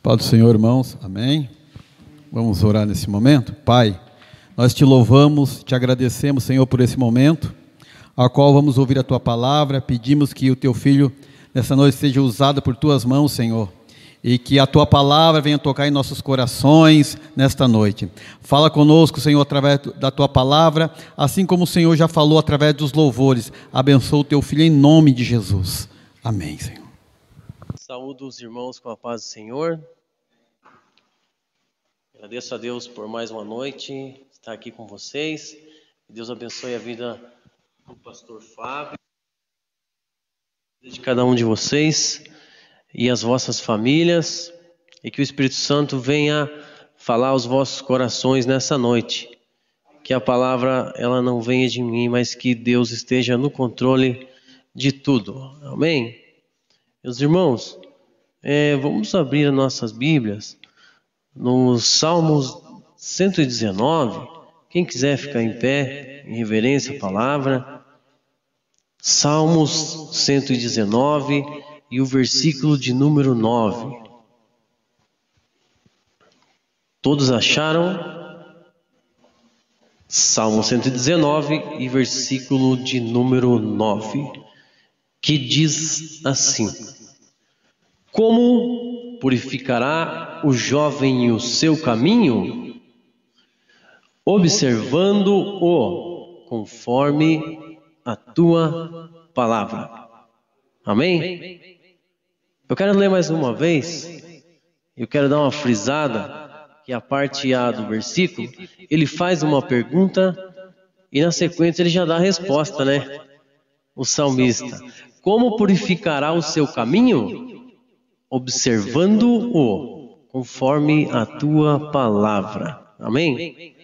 Paz do Senhor, irmãos, amém. Vamos orar nesse momento. Pai, nós te louvamos, te agradecemos, Senhor, por esse momento, ao qual vamos ouvir a tua palavra. Pedimos que o teu filho nessa noite seja usado por tuas mãos, Senhor, e que a tua palavra venha tocar em nossos corações nesta noite. Fala conosco, Senhor, através da tua palavra, assim como o Senhor já falou através dos louvores. Abençoa o teu filho em nome de Jesus. Amém, Senhor. Saúdo os irmãos com a paz do Senhor. Agradeço a Deus por mais uma noite estar aqui com vocês. Que Deus abençoe a vida do pastor Fábio, de cada um de vocês e as vossas famílias, e que o Espírito Santo venha falar aos vossos corações nessa noite. Que a palavra ela não venha de mim, mas que Deus esteja no controle de tudo. Amém? Meus irmãos, vamos abrir as nossas Bíblias no Salmos 119. Quem quiser ficar em pé, em reverência à palavra. Salmos 119 e o versículo de número 9. Todos acharam? Salmo 119 e versículo de número 9, que diz assim: Como purificará o jovem o seu caminho? Observando-o conforme a tua palavra. Amém? Eu quero ler mais uma vez. Eu quero dar uma frisada, que a parte A do versículo, ele faz uma pergunta e na sequência ele já dá a resposta, né? O salmista: como purificará o seu caminho? Observando-o conforme a tua palavra. Amém?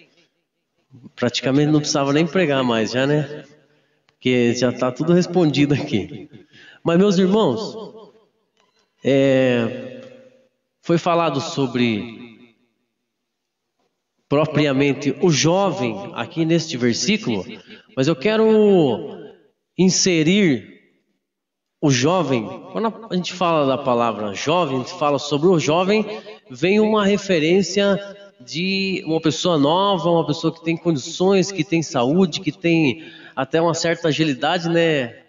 Praticamente não precisava nem pregar mais já, né? Porque já está tudo respondido aqui. Mas, meus irmãos, foi falado sobre propriamente o jovem aqui neste versículo, mas eu quero inserir o jovem. Quando a gente fala da palavra jovem, a gente fala sobre o jovem, vem uma referência de uma pessoa nova, uma pessoa que tem condições, que tem saúde, que tem até uma certa agilidade, né,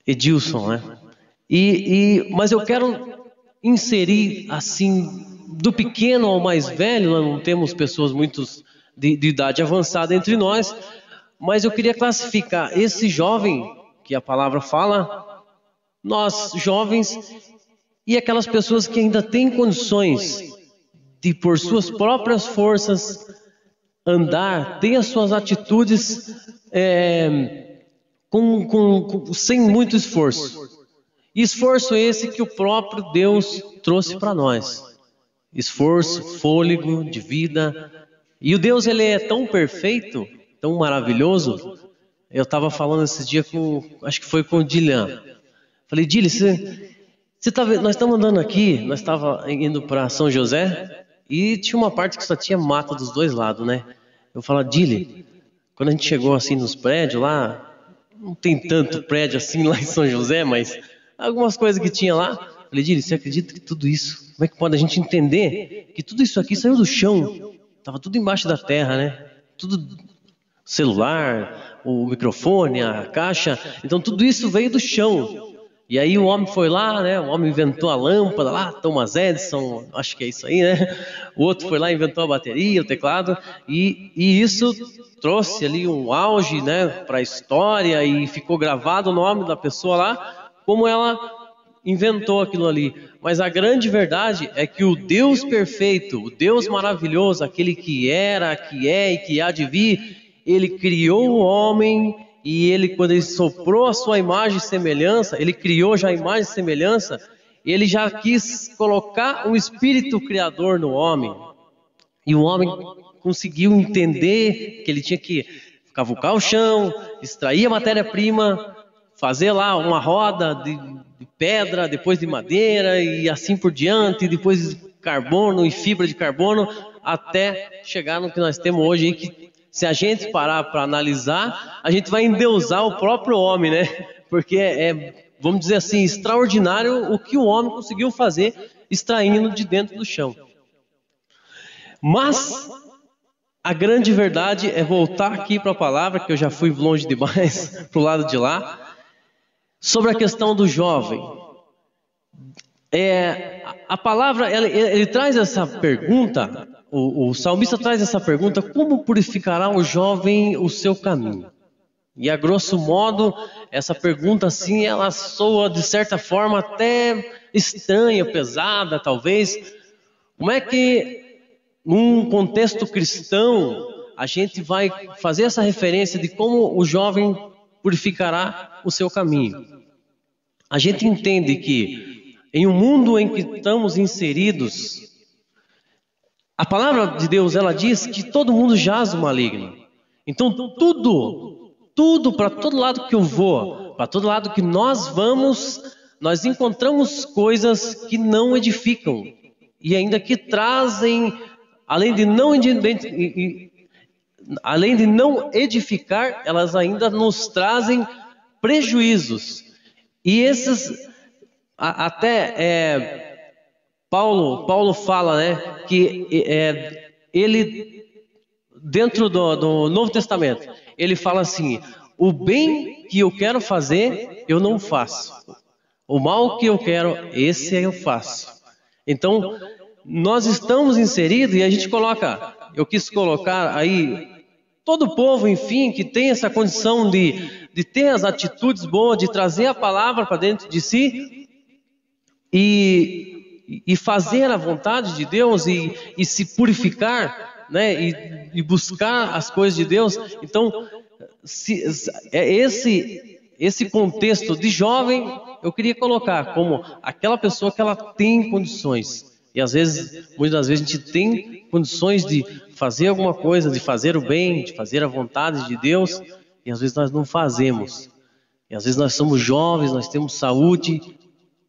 Edilson, né? Mas eu quero inserir assim, do pequeno ao mais velho. Nós não temos pessoas muito de idade avançada entre nós, mas eu queria classificar esse jovem que a palavra fala, nós jovens, e aquelas pessoas que ainda têm condições de por suas próprias forças andar, ter as suas atitudes sem muito esforço. Esforço esse que o próprio Deus trouxe para nós. Esforço, fôlego de vida. E o Deus, ele é tão perfeito, tão maravilhoso. Eu estava falando esse dia acho que foi com o Dilian. Falei: Dili, você tá vendo? Nós estamos andando aqui, nós estávamos indo para São José e tinha uma parte que só tinha mata dos dois lados, né? Eu falo: Dili, quando a gente chegou assim nos prédios lá, não tem tanto prédio assim lá em São José, mas algumas coisas que tinha lá. Falei: Dili, você acredita que tudo isso, como é que pode a gente entender que tudo isso aqui saiu do chão? Estava tudo embaixo da terra, né? Tudo celular, o microfone, a caixa, então tudo isso veio do chão. E aí o homem foi lá, né? O homem inventou a lâmpada lá, Thomas Edison, acho que é isso aí, né? O outro foi lá e inventou a bateria, o teclado, e isso trouxe ali um auge, né, para a história, e ficou gravado o nome da pessoa lá, como ela inventou aquilo ali. Mas a grande verdade é que o Deus perfeito, o Deus maravilhoso, aquele que era, que é e que há de vir, ele criou o homem, e ele, quando ele soprou a sua imagem e semelhança, ele criou já a imagem e semelhança, ele já quis colocar um espírito criador no homem. E o homem conseguiu entender que ele tinha que cavucar o chão, extrair a matéria-prima, fazer lá uma roda de pedra, depois de madeira e assim por diante, depois carbono e fibra de carbono, até chegar no que nós temos hoje aí, que se a gente parar para analisar, a gente vai endeusar o próprio homem, né? Porque vamos dizer assim, extraordinário o que o homem conseguiu fazer extraindo de dentro do chão. Mas a grande verdade é voltar aqui para a palavra, que eu já fui longe demais para o lado de lá, sobre a questão do jovem. A palavra, ele traz essa pergunta, o salmista traz essa pergunta: como purificará o jovem o seu caminho? E a grosso modo, essa pergunta assim, ela soa de certa forma até estranha, pesada talvez. Como é que num contexto cristão a gente vai fazer essa referência de como o jovem purificará o seu caminho? A gente entende que em um mundo em que estamos inseridos, a palavra de Deus, ela diz que todo mundo jaz o maligno. Então tudo, para todo lado que eu vou, para todo lado que nós vamos, nós encontramos coisas que não edificam e ainda que trazem, além de não edificar, elas ainda nos trazem prejuízos. E esses, Paulo fala, né, que ele, dentro do Novo Testamento, ele fala assim: o bem que eu quero fazer, eu não faço. O mal que eu quero, esse eu faço. Então, nós estamos inseridos, e a gente eu quis colocar aí todo o povo, enfim, que tem essa condição de ter as atitudes boas, de trazer a palavra para dentro de si e fazer a vontade de Deus e se purificar, né, e buscar as coisas de Deus. Então, esse contexto de jovem, eu queria colocar como aquela pessoa que ela tem condições. E muitas das vezes a gente tem condições de fazer alguma coisa, de fazer o bem, de fazer a vontade de Deus, e às vezes nós não fazemos. E às vezes nós somos jovens, nós temos saúde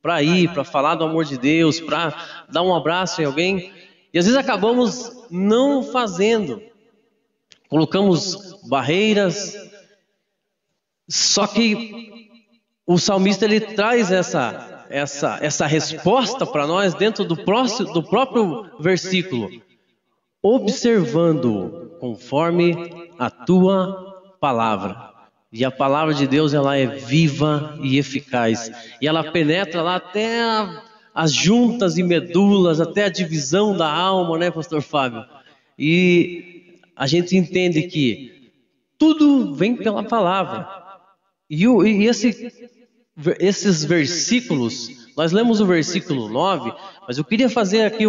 para ir, para falar do amor de Deus, para dar um abraço em alguém, e às vezes acabamos não fazendo. Colocamos barreiras. Só que o salmista, ele traz essa resposta para nós dentro do próprio versículo: observando conforme a tua palavra. E a palavra de Deus, ela é viva e eficaz, e ela penetra lá até as juntas e medulas, até a divisão da alma, né, pastor Fábio? E a gente entende que tudo vem pela palavra. E esses versículos, nós lemos o versículo 9, mas eu queria fazer aqui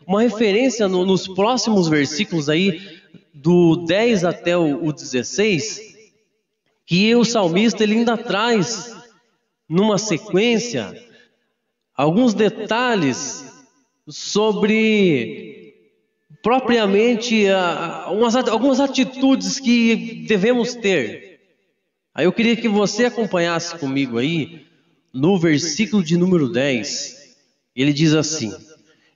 uma referência nos próximos versículos aí, do 10 até o 16, que o salmista, ele ainda traz numa sequência alguns detalhes sobre propriamente algumas atitudes que devemos ter. Aí eu queria que você acompanhasse comigo aí no versículo de número 10. Ele diz assim: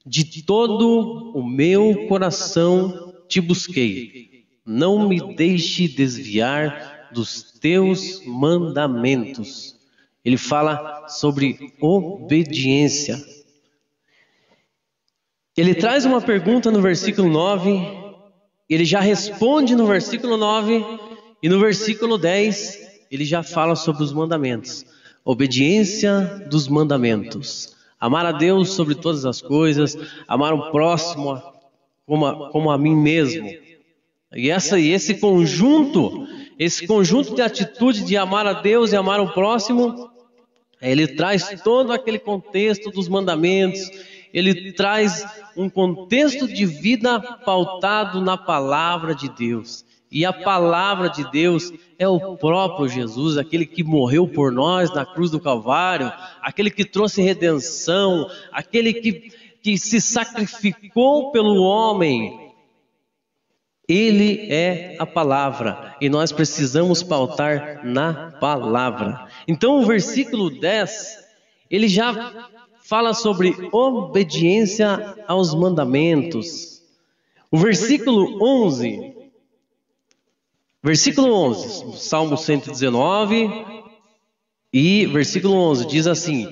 de todo o meu coração te busquei, não me deixe desviar dos teus mandamentos. Ele fala sobre obediência. Ele traz uma pergunta no versículo 9, ele já responde no versículo 9, e no versículo 10 ele já fala sobre os mandamentos. Obediência dos mandamentos. Amar a Deus sobre todas as coisas, amar o próximo como a mim mesmo. E esse conjunto de atitude de amar a Deus e amar o próximo, ele traz todo aquele contexto dos mandamentos. Ele traz um contexto de vida pautado na palavra de Deus. E a palavra de Deus é o próprio Jesus, aquele que morreu por nós na cruz do Calvário, aquele que trouxe redenção, aquele que se sacrificou pelo homem. Ele é a palavra, e nós precisamos pautar na palavra. Então o versículo 10, ele já fala sobre obediência aos mandamentos. O versículo 11, Salmo 119 e versículo 11 diz assim: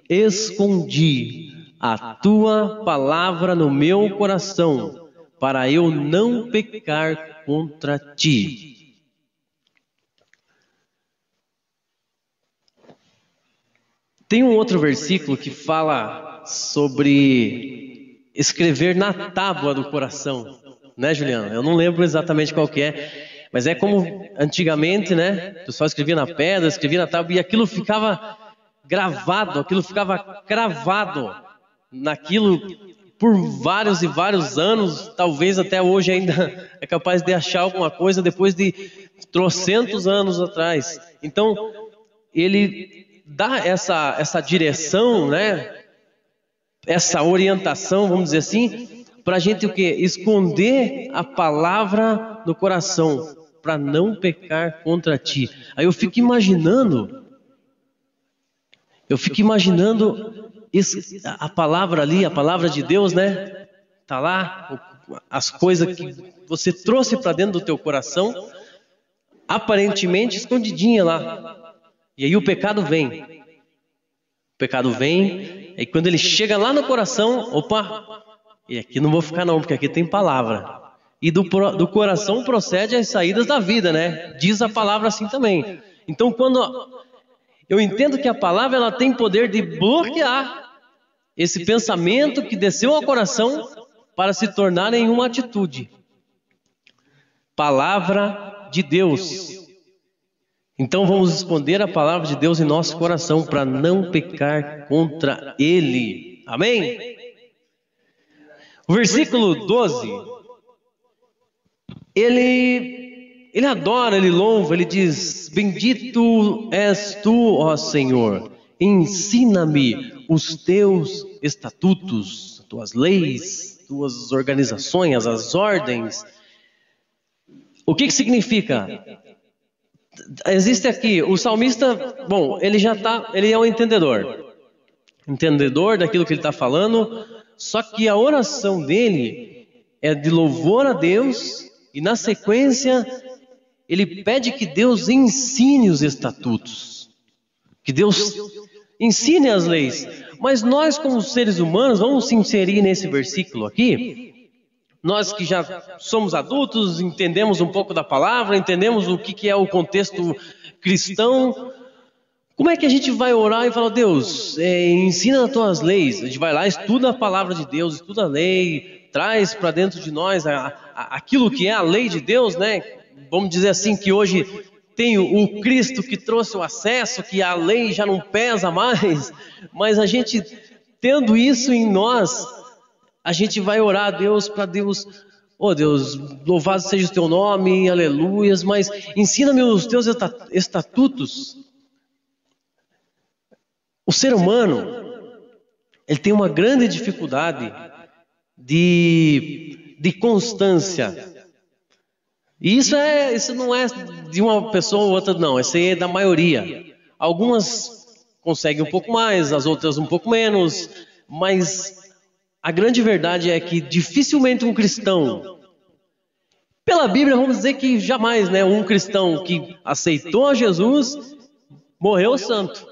escondi a tua palavra no meu coração, para eu não pecar contra ti. Tem um outro versículo que fala sobre escrever na tábua do coração, né, Juliana? Eu não lembro exatamente qual que é, mas é como antigamente, né? O pessoal escrevia na pedra, escrevia na tábua, e aquilo ficava gravado, aquilo ficava cravado naquilo por vários e vários anos. Talvez até hoje ainda é capaz de achar alguma coisa depois de trocentos anos atrás. Então, ele dá essa direção, né? Essa orientação, vamos dizer assim, para a gente o quê? Esconder a palavra no coração, para não pecar contra ti. Aí eu fico imaginando a palavra ali, a palavra de Deus, né? Tá lá, as coisas que você trouxe para dentro do teu coração, aparentemente escondidinha lá. E aí o pecado vem. O pecado vem, e quando ele chega lá no coração, opa, e aqui não vou ficar não, porque aqui tem palavra. E do coração procede as saídas da vida, né? Diz a palavra assim também. Então, quando eu entendo que a palavra ela tem poder de bloquear esse pensamento que desceu ao coração para se tornar em uma atitude. Palavra de Deus. Então vamos esconder a palavra de Deus em nosso coração para não pecar contra Ele. Amém? O versículo 12, ele adora, ele louva, ele diz: bendito és tu, ó Senhor, ensina-me os teus estatutos, tuas leis, tuas organizações, as ordens. O que significa? Existe aqui, o salmista, bom, ele é um entendedor daquilo que ele está falando, só que a oração dele é de louvor a Deus, e na sequência ele pede que Deus ensine os estatutos, que Deus ensine as leis. Mas nós, como seres humanos, vamos se inserir nesse versículo aqui. Nós que já somos adultos, entendemos um pouco da palavra, entendemos o que é o contexto cristão. Como é que a gente vai orar e falar: Deus, ensina as tuas leis? A gente vai lá, estuda a palavra de Deus, estuda a lei, traz para dentro de nós aquilo que é a lei de Deus, né? Vamos dizer assim que hoje tem o Cristo que trouxe o acesso, que a lei já não pesa mais, mas a gente tendo isso em nós, a gente vai orar a Deus para Deus, oh Deus, louvado seja o teu nome, aleluias, mas ensina-me os teus estatutos. O ser humano, ele tem uma grande dificuldade de constância. E isso não é de uma pessoa ou outra, não, isso aí é da maioria. Algumas conseguem um pouco mais, as outras um pouco menos, mas a grande verdade é que dificilmente um cristão, pela Bíblia vamos dizer que jamais, né, um cristão que aceitou a Jesus, morreu santo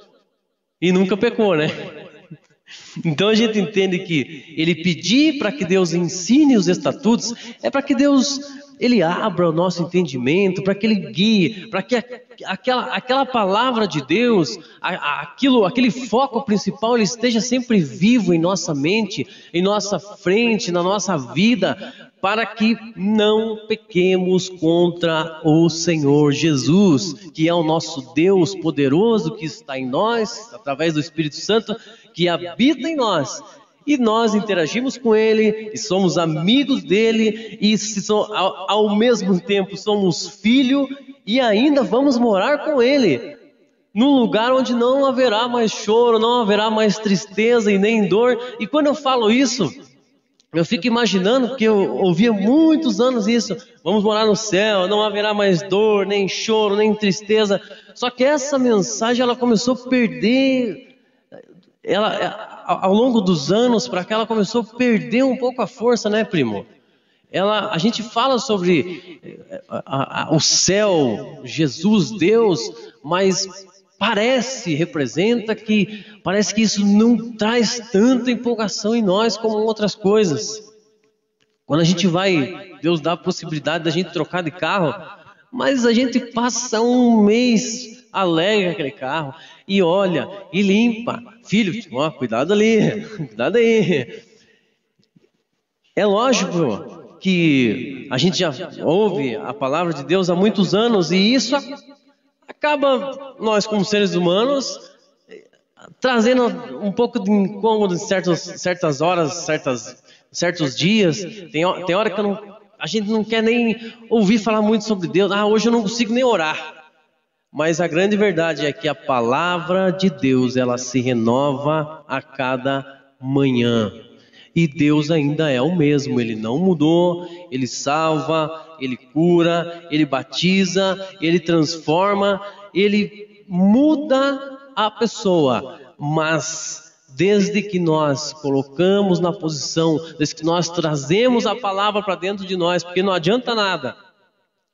e nunca pecou, né? Então a gente entende que ele pedir para que Deus ensine os estatutos é para que Deus ele abra o nosso entendimento, para que ele guie, para que aquela palavra de Deus, aquele foco principal, ele esteja sempre vivo em nossa mente, em nossa frente, na nossa vida, para que não pequemos contra o Senhor Jesus, que é o nosso Deus poderoso, que está em nós, através do Espírito Santo, que habita em nós. E nós interagimos com Ele, e somos amigos dEle, e ao mesmo tempo somos filhos, e ainda vamos morar com Ele, num lugar onde não haverá mais choro, não haverá mais tristeza e nem dor. E quando eu falo isso, eu fico imaginando, porque eu ouvia muitos anos isso: vamos morar no céu, não haverá mais dor, nem choro, nem tristeza. Só que essa mensagem ela começou a perder, ao longo dos anos para cá, ela começou a perder um pouco a força, né, primo? A gente fala sobre o céu, Jesus, Deus, mas representa que parece que isso não traz tanta empolgação em nós como outras coisas. Quando a gente vai, Deus dá a possibilidade da gente trocar de carro, mas a gente passa um mês alegre com aquele carro e olha, e limpa. Filho, ó, cuidado ali, cuidado aí. É lógico que a gente já ouve a palavra de Deus há muitos anos e isso acaba, nós como seres humanos, trazendo um pouco de incômodo em certas horas, certos dias. Tem hora que a gente não quer nem ouvir falar muito sobre Deus. Hoje eu não consigo nem orar. Mas a grande verdade é que a palavra de Deus, ela se renova a cada manhã. E Deus ainda é o mesmo, Ele não mudou, Ele salva, Ele cura, Ele batiza, Ele transforma, Ele muda a pessoa. Mas desde que nós colocamos na posição, desde que nós trazemos a palavra para dentro de nós, porque não adianta nada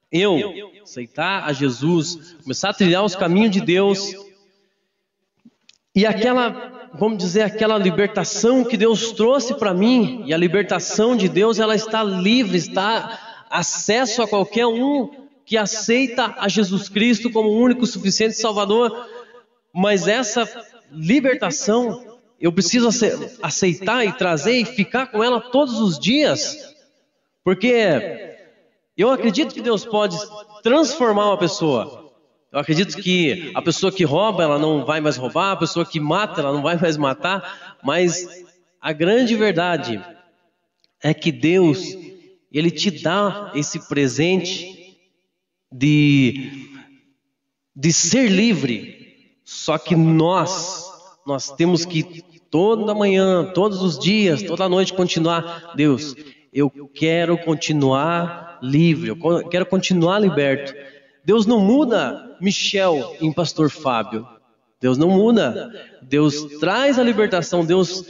eu aceitar a Jesus, começar a trilhar os caminhos de Deus, e aquela libertação que Deus trouxe para mim, e a libertação de Deus, ela está livre, está acesso a qualquer um que aceita a Jesus Cristo como o único, suficiente Salvador. Mas essa libertação, eu preciso aceitar e trazer e ficar com ela todos os dias, porque eu acredito que Deus pode transformar uma pessoa. Eu acredito que a pessoa que rouba, ela não vai mais roubar, a pessoa que mata, ela não vai mais matar, mas a grande verdade é que Deus, Ele te dá esse presente de ser livre, só que nós temos que toda manhã, todos os dias, toda noite continuar. Deus, eu quero continuar livre, eu quero continuar liberto. Deus não muda Michel em Pastor Fábio. Deus não muda. Deus traz a libertação. Deus,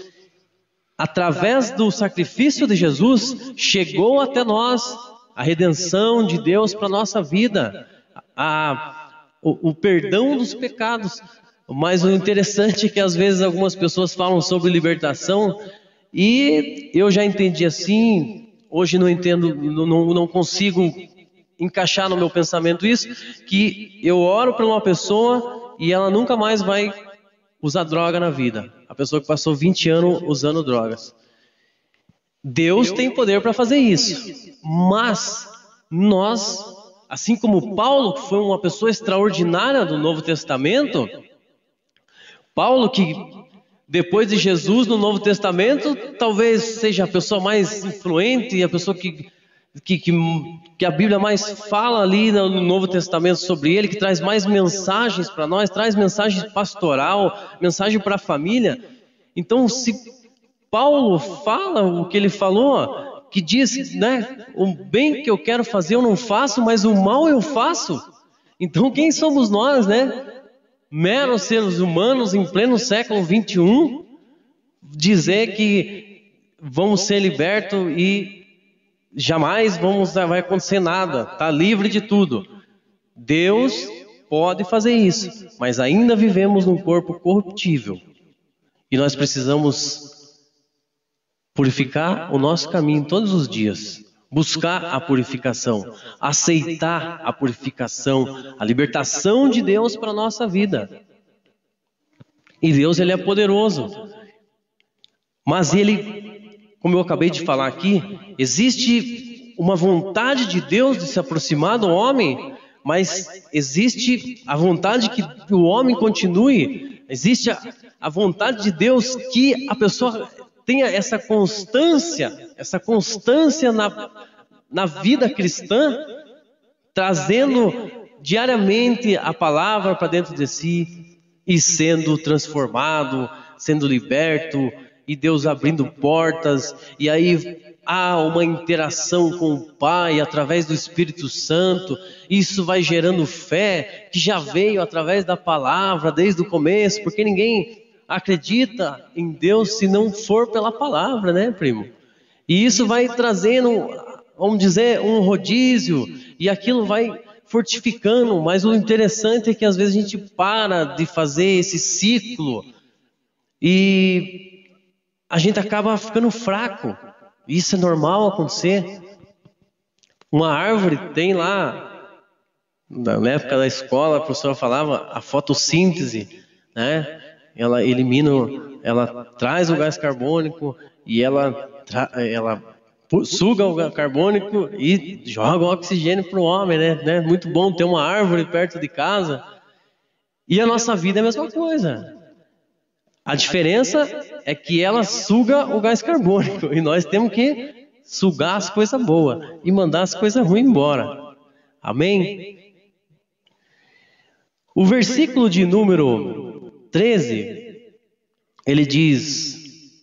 através do sacrifício de Jesus, chegou até nós a redenção de Deus para a nossa vida, o perdão dos pecados. Mas o interessante é que às vezes algumas pessoas falam sobre libertação e eu já entendi assim. Hoje não entendo, não consigo encaixar no meu pensamento isso, que eu oro para uma pessoa e ela nunca mais vai usar droga na vida. A pessoa que passou 20 anos usando drogas. Deus tem poder para fazer isso. Mas nós, assim como Paulo, que foi uma pessoa extraordinária do Novo Testamento, Paulo que depois de Jesus no Novo Testamento, talvez seja a pessoa mais influente e a pessoa que a Bíblia mais fala ali no Novo Testamento sobre ele, que traz mais mensagens para nós, traz mensagem pastoral, mensagem para a família. Então, se Paulo fala o que ele falou, que diz, né, o bem que eu quero fazer eu não faço, mas o mal eu faço. Então, quem somos nós, né? Meros seres humanos em pleno século 21, dizer que vamos ser libertos e jamais vai acontecer nada, está livre de tudo. Deus pode fazer isso, mas ainda vivemos num corpo corruptível e nós precisamos purificar o nosso caminho todos os dias, buscar a purificação, aceitar a purificação, a libertação de Deus para a nossa vida. E Deus, Ele é poderoso. Mas Ele, como eu acabei de falar aqui, existe uma vontade de Deus de se aproximar do homem, mas existe a vontade que o homem continue, existe a vontade de Deus que a pessoa tenha essa constância na vida cristã, trazendo diariamente a palavra para dentro de si e sendo transformado, sendo liberto, e Deus abrindo portas, e aí há uma interação com o Pai através do Espírito Santo. Isso vai gerando fé, que já veio através da palavra desde o começo, porque ninguém acredita em Deus se não for pela palavra, né, primo? E isso vai trazendo, vamos dizer, um rodízio, e aquilo vai fortificando, mas o interessante é que às vezes a gente para de fazer esse ciclo e a gente acaba ficando fraco. Isso é normal acontecer. Uma árvore tem lá, na época da escola, a professora falava a fotossíntese, né? Ela elimina, ela traz o gás carbônico e ela suga o carbônico e joga o oxigênio para o homem, né? Muito bom ter uma árvore perto de casa. E a nossa vida é a mesma coisa. A diferença é que ela suga o gás carbônico e nós temos que sugar as coisas boas e mandar as coisas ruins embora. Amém? O versículo de número 13, ele diz,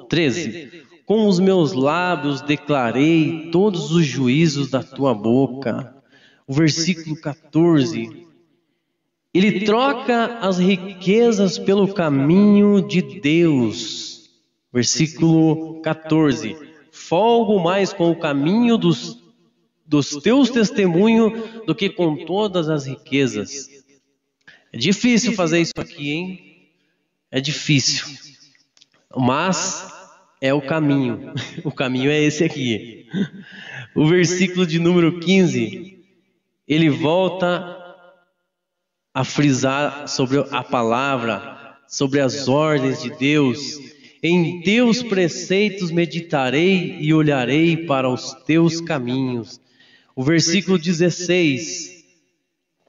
13. Com os meus lábios declarei todos os juízos da tua boca. O versículo 14, ele troca as riquezas pelo caminho de Deus. Versículo 14, folgo mais com o caminho dos teus testemunhos do que com todas as riquezas. É difícil fazer isso aqui, hein? É difícil. Mas é o caminho. O caminho é esse aqui. O versículo de número 15, ele volta a frisar sobre a palavra, sobre as ordens de Deus. Em teus preceitos meditarei e olharei para os teus caminhos. O versículo 16,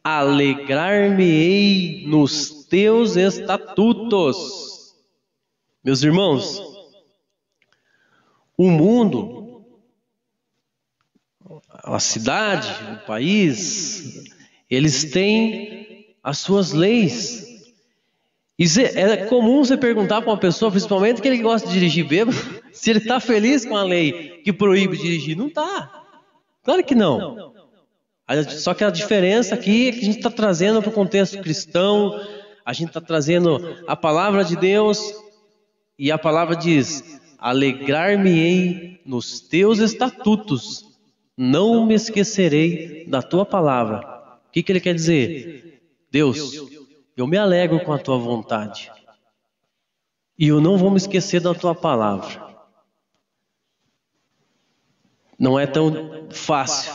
alegrar-me-ei nos teus estatutos. Meus irmãos, o mundo, a cidade, o país, eles têm as suas leis. É comum você perguntar para uma pessoa, principalmente que ele gosta de dirigir bêbado, se ele está feliz com a lei que proíbe dirigir. Não está. Claro que não. Só que a diferença aqui é que a gente está trazendo para o contexto cristão, a gente está trazendo a palavra de Deus, e a palavra diz, alegrar-me-ei nos teus estatutos, não me esquecerei da tua palavra. O que ele quer dizer? Deus, eu me alegro com a tua vontade e eu não vou me esquecer da tua palavra. Não é tão fácil,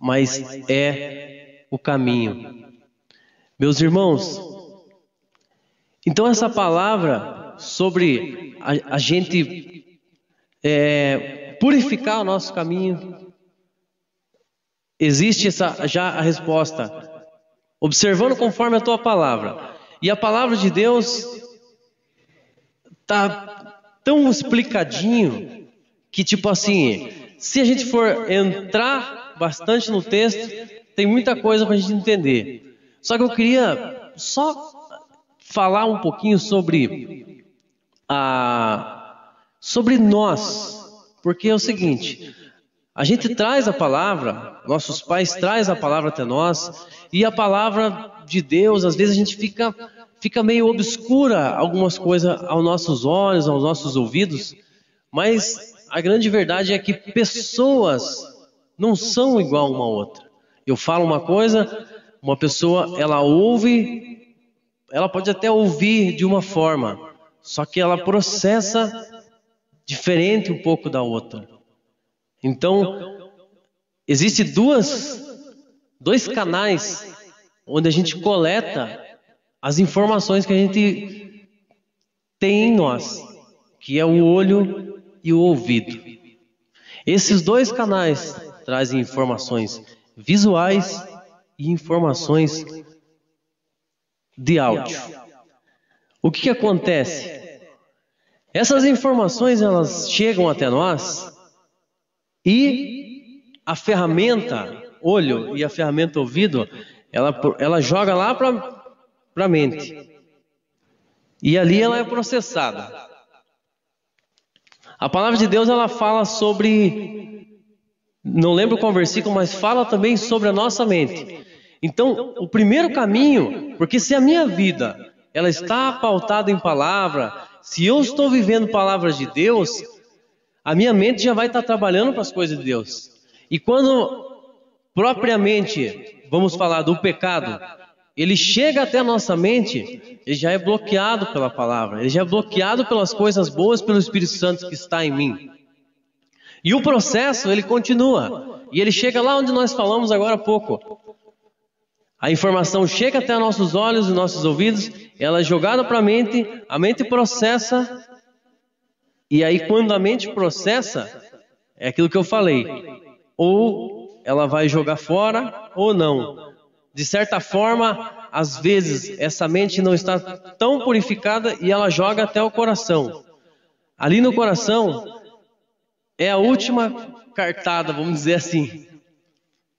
mas é o caminho. Meus irmãos, então essa palavra sobre a gente purificar o nosso caminho, existe já a resposta. Observando conforme a tua palavra. E a palavra de Deus está tão explicadinho que, tipo assim, se a gente for entrar bastante no texto, tem muita coisa para a gente entender. Só que eu queria só falar um pouquinho sobre nós. Porque é o seguinte, a gente traz a palavra, nossos pais trazem a palavra até nós, e a palavra de Deus, às vezes a gente fica meio obscura algumas coisas aos nossos olhos, aos nossos ouvidos, mas a grande verdade é que pessoas não são igual uma a outra. Eu falo uma coisa, uma pessoa, ela ouve, ela pode até ouvir de uma forma, só que ela processa diferente um pouco da outra. Então, existem dois canais onde a gente coleta as informações que a gente tem em nós, que é o olho e o ouvido. Esses dois canais trazem informações visuais e informações de áudio. O que acontece? Essas informações, elas chegam até nós e a ferramenta olho e a ferramenta ouvido, ela joga lá para a mente. E ali ela é processada. A palavra de Deus, ela fala sobre, não lembro qual versículo, mas fala também sobre a nossa mente. Então, o primeiro caminho, porque se a minha vida, ela está pautada em palavra, se eu estou vivendo palavras de Deus, a minha mente já vai estar trabalhando para as coisas de Deus. E quando propriamente, vamos falar do pecado, ele chega até a nossa mente, ele já é bloqueado pela palavra, ele já é bloqueado pelas coisas boas, pelo Espírito Santo que está em mim. E o processo, ele continua, e ele chega lá onde nós falamos agora há pouco. A informação chega até nossos olhos e nossos ouvidos, ela é jogada para a mente processa, e aí quando a mente processa, é aquilo que eu falei, ou ela vai jogar fora, ou não. De certa forma, às vezes, essa mente não está tão purificada e ela joga até o coração. Ali no coração, é a última cartada, vamos dizer assim.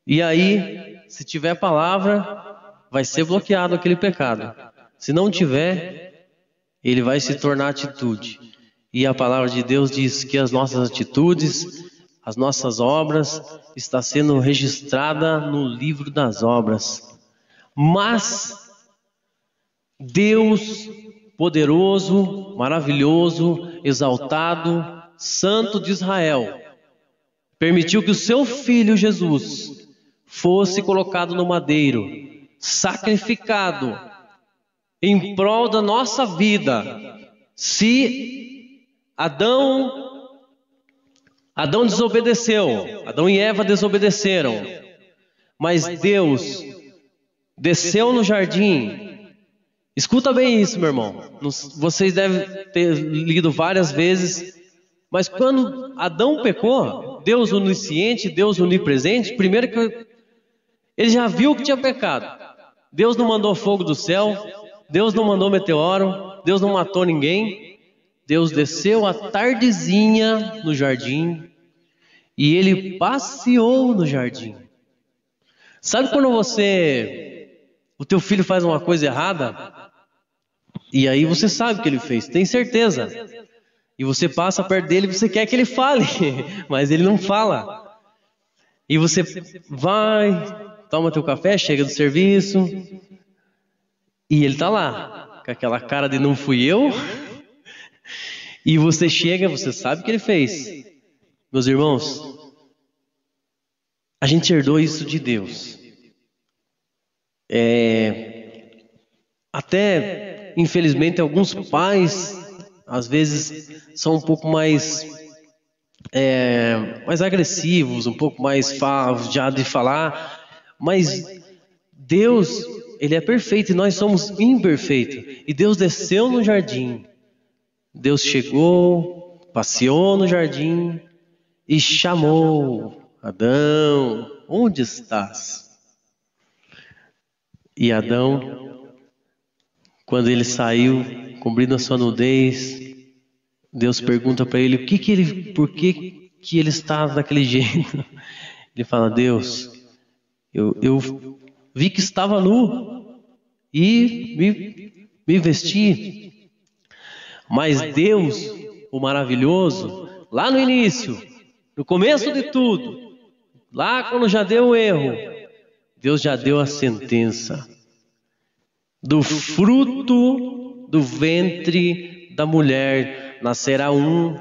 E aí, se tiver palavra, vai ser bloqueado aquele pecado. Se não tiver, ele vai se tornar atitude. E a palavra de Deus diz que as nossas atitudes, as nossas obras, está sendo registrada no livro das obras. Mas Deus poderoso, maravilhoso, exaltado, santo de Israel, permitiu que o seu filho Jesus fosse colocado no madeiro, sacrificado em prol da nossa vida. Se Adão desobedeceu, Adão e Eva desobedeceram, mas Deus desceu no jardim. Escuta bem isso, meu irmão. Vocês devem ter lido várias vezes, mas quando Adão pecou, Deus onisciente, Deus onipresente, primeiro que ele já viu que tinha pecado. Deus não mandou fogo do céu, Deus não mandou meteoro, Deus não matou ninguém. Deus desceu à tardezinha no jardim e ele passeou no jardim. Sabe quando o teu filho faz uma coisa errada, e aí você sabe o que ele fez, tem certeza, e você passa perto dele e você quer que ele fale, mas ele não fala, e você vai, toma teu café, chega do serviço, e ele tá lá, com aquela cara de não fui eu, e você chega, você sabe o que ele fez. Meus irmãos, a gente herdou isso de Deus. Até, infelizmente, alguns pais, às vezes, são um pouco mais agressivos, um pouco mais já de falar, mas Deus, Ele é perfeito e nós somos imperfeitos. E Deus desceu no jardim, Deus chegou, passeou no jardim e chamou: Adão, onde estás? E Adão, quando ele saiu, cobrindo a sua nudez, Deus pergunta para ele por que ele está daquele jeito. Ele fala: Deus, eu vi que estava nu e me vesti. Mas Deus, o maravilhoso, lá no início, no começo de tudo, lá quando já deu o erro, Deus já deu a sentença: do fruto do ventre da mulher nascerá um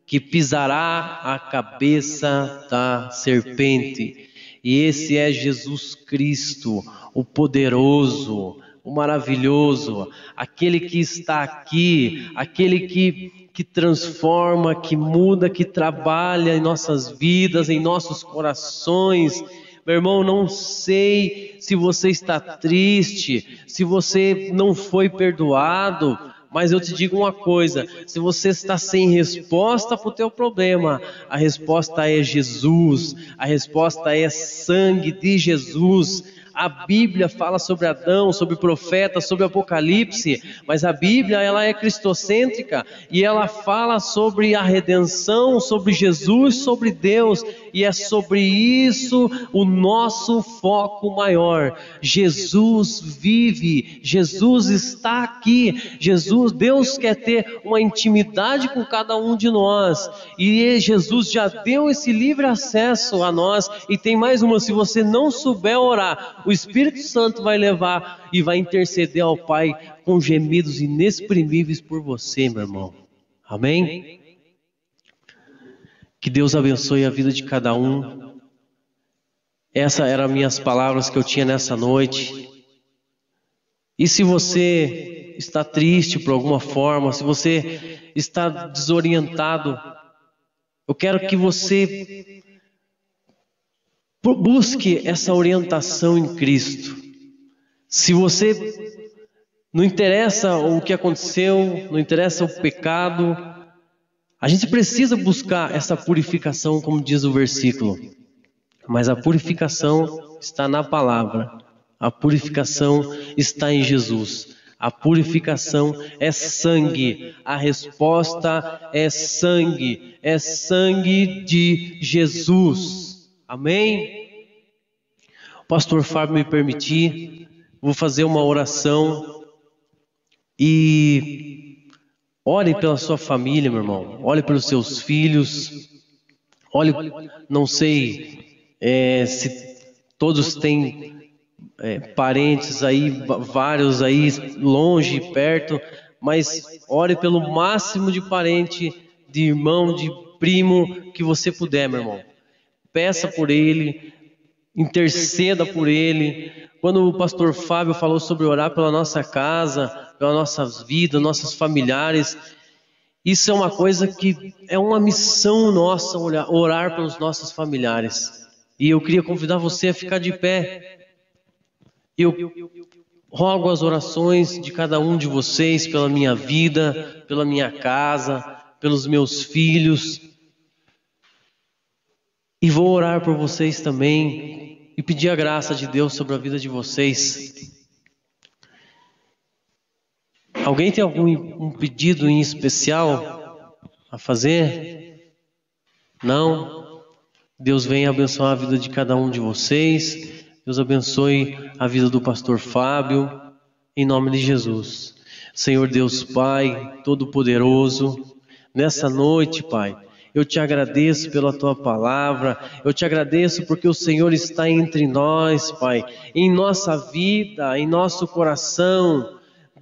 que pisará a cabeça da serpente. E esse é Jesus Cristo, o poderoso, o maravilhoso, aquele que está aqui, aquele que transforma, que muda, que trabalha em nossas vidas, em nossos corações. Meu irmão, não sei se você está triste, se você não foi perdoado, mas eu te digo uma coisa: se você está sem resposta para o teu problema, a resposta é Jesus, a resposta é sangue de Jesus. A Bíblia fala sobre Adão, sobre profetas, sobre Apocalipse, mas a Bíblia, ela é cristocêntrica e ela fala sobre a redenção, sobre Jesus, sobre Deus, e é sobre isso o nosso foco maior. Jesus vive, Jesus está aqui, Deus quer ter uma intimidade com cada um de nós, e Jesus já deu esse livre acesso a nós. E tem mais uma: se você não souber orar, o Espírito Santo vai levar e vai interceder ao Pai com gemidos inexprimíveis por você, meu irmão. Amém? Que Deus abençoe a vida de cada um. Essas eram as minhas palavras que eu tinha nessa noite. E se você está triste por alguma forma, se você está desorientado, eu quero que você busque essa orientação em Cristo. Se você não interessa o que aconteceu, não interessa o pecado, a gente precisa buscar essa purificação, como diz o versículo. Mas a purificação está na palavra. A purificação está em Jesus. A purificação é sangue. A resposta é sangue. É sangue de Jesus. Amém? O pastor Fábio me permitir, vou fazer uma oração. E ore pela sua família, meu irmão. Ore pelos seus filhos. Ore, não sei se todos têm parentes aí, vários aí, longe e perto, mas ore pelo máximo de parente, de irmão, de primo que você puder, meu irmão. Peça por ele, interceda por ele. Quando o pastor Fábio falou sobre orar pela nossa casa, pelas nossas vidas, nossos familiares, isso é uma coisa que é uma missão nossa, orar pelos nossos familiares. E eu queria convidar você a ficar de pé. Eu rogo as orações de cada um de vocês pela minha vida, pela minha casa, pelos meus filhos. E vou orar por vocês também e pedir a graça de Deus sobre a vida de vocês. Alguém tem algum pedido em especial a fazer? Não? Deus venha abençoar a vida de cada um de vocês. Deus abençoe a vida do pastor Fábio, em nome de Jesus. Senhor Deus Pai, Todo-Poderoso, nessa noite, Pai, eu te agradeço pela Tua palavra, eu te agradeço porque o Senhor está entre nós, Pai, em nossa vida, em nosso coração.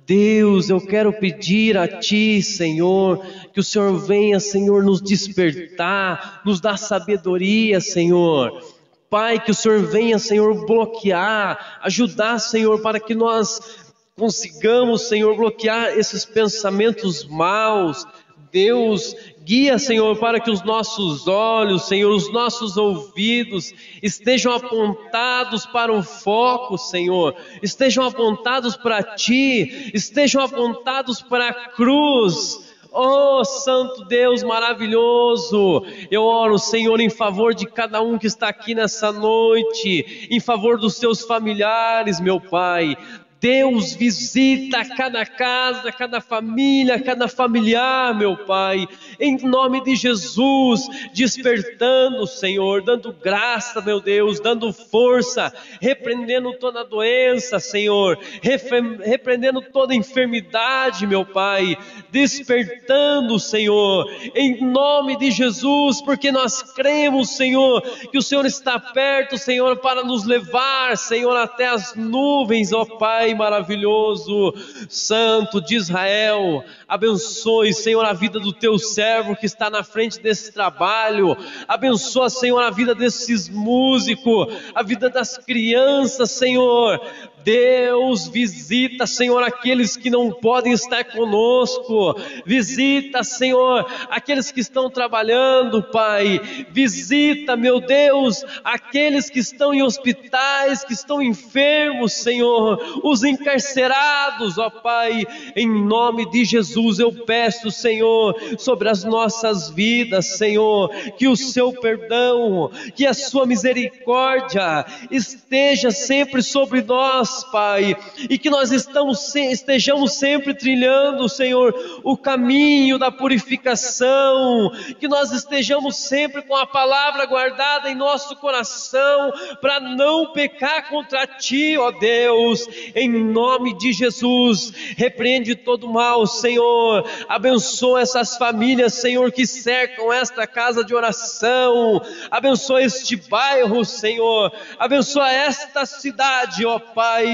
Deus, eu quero pedir a Ti, Senhor, que o Senhor venha, Senhor, nos despertar, nos dar sabedoria, Senhor. Pai, que o Senhor venha, Senhor, bloquear, ajudar, Senhor, para que nós consigamos, Senhor, bloquear esses pensamentos maus. Deus, guia, Senhor, para que os nossos olhos, Senhor, os nossos ouvidos estejam apontados para o foco, Senhor, estejam apontados para Ti, estejam apontados para a cruz. Oh, Santo Deus maravilhoso, eu oro, Senhor, em favor de cada um que está aqui nessa noite, em favor dos seus familiares, meu Pai. Deus, visita cada casa, cada família, cada familiar, meu Pai, em nome de Jesus, despertando, Senhor, dando graça, meu Deus, dando força, repreendendo toda doença, Senhor, repreendendo toda enfermidade, meu Pai, despertando, Senhor, em nome de Jesus, porque nós cremos, Senhor, que o Senhor está perto, Senhor, para nos levar, Senhor, até as nuvens, ó Pai maravilhoso, Santo de Israel. Abençoe, Senhor, a vida do teu servo que está na frente desse trabalho. Abençoa, Senhor, a vida desses músicos, a vida das crianças, Senhor. Deus, visita, Senhor, aqueles que não podem estar conosco. Visita, Senhor, aqueles que estão trabalhando, Pai. Visita, meu Deus, aqueles que estão em hospitais, que estão enfermos, Senhor. Os encarcerados, ó Pai. Em nome de Jesus eu peço, Senhor, sobre as nossas vidas, Senhor, que o seu perdão, que a sua misericórdia esteja sempre sobre nós, Pai, e que nós estejamos sempre trilhando, Senhor, o caminho da purificação, que nós estejamos sempre com a palavra guardada em nosso coração, para não pecar contra Ti, ó Deus, em nome de Jesus. Repreende todo mal, Senhor, abençoa essas famílias, Senhor, que cercam esta casa de oração, abençoa este bairro, Senhor, abençoa esta cidade, ó Pai.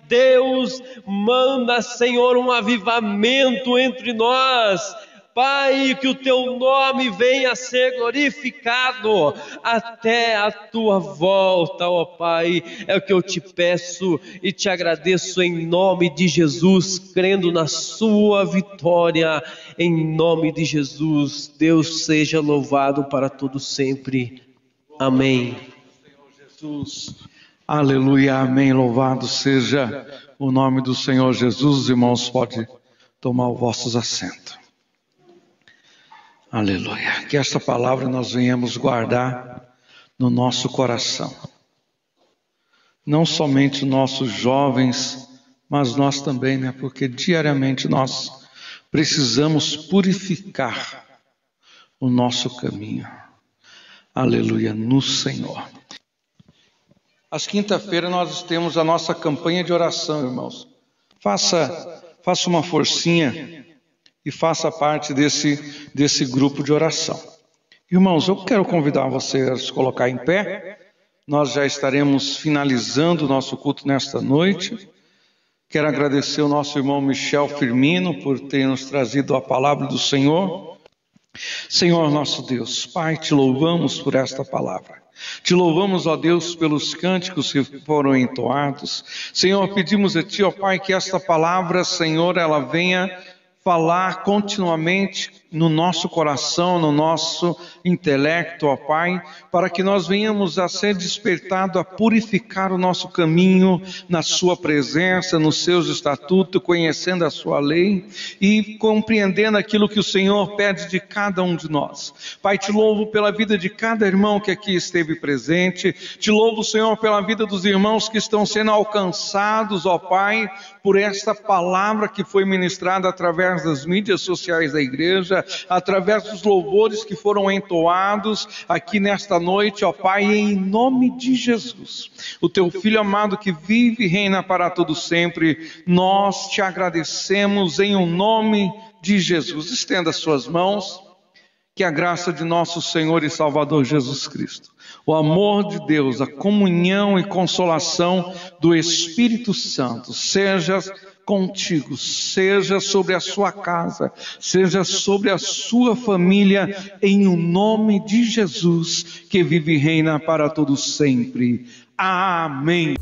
Deus, manda, Senhor, um avivamento entre nós. Pai, que o teu nome venha a ser glorificado até a tua volta, ó Pai. É o que eu te peço e te agradeço em nome de Jesus, crendo na sua vitória, em nome de Jesus. Deus seja louvado para todo sempre. Amém. Jesus. Aleluia, amém. Louvado seja o nome do Senhor Jesus. Os irmãos podem tomar os vossos assentos. Aleluia. Que esta palavra nós venhamos guardar no nosso coração. Não somente nossos jovens, mas nós também, né? Porque diariamente nós precisamos purificar o nosso caminho. Aleluia, no Senhor. Às quinta-feiras nós temos a nossa campanha de oração, irmãos. Faça uma forcinha e faça parte desse grupo de oração. Irmãos, eu quero convidar você a se colocar em pé. Nós já estaremos finalizando o nosso culto nesta noite. Quero agradecer ao nosso irmão Michel Firmino por ter nos trazido a palavra do Senhor. Senhor nosso Deus, Pai, te louvamos por esta palavra. Te louvamos, ó Deus, pelos cânticos que foram entoados. Senhor, pedimos a Ti, ó Pai, que esta palavra, Senhor, ela venha falar continuamente no nosso coração, no nosso intelecto, ó Pai, para que nós venhamos a ser despertados a purificar o nosso caminho na Sua presença, nos Seus estatutos, conhecendo a Sua lei e compreendendo aquilo que o Senhor pede de cada um de nós. Pai, te louvo pela vida de cada irmão que aqui esteve presente, te louvo, Senhor, pela vida dos irmãos que estão sendo alcançados, ó Pai, por esta palavra que foi ministrada através das mídias sociais da igreja, através dos louvores que foram entoados aqui nesta noite, ó Pai, em nome de Jesus, o Teu Filho amado que vive e reina para todo sempre, nós te agradecemos em nome de Jesus. Estenda as suas mãos, que a graça de nosso Senhor e Salvador Jesus Cristo, o amor de Deus, a comunhão e consolação do Espírito Santo, seja contigo, seja sobre a sua casa, seja sobre a sua família, em o nome de Jesus, que vive e reina para todo sempre. Amém.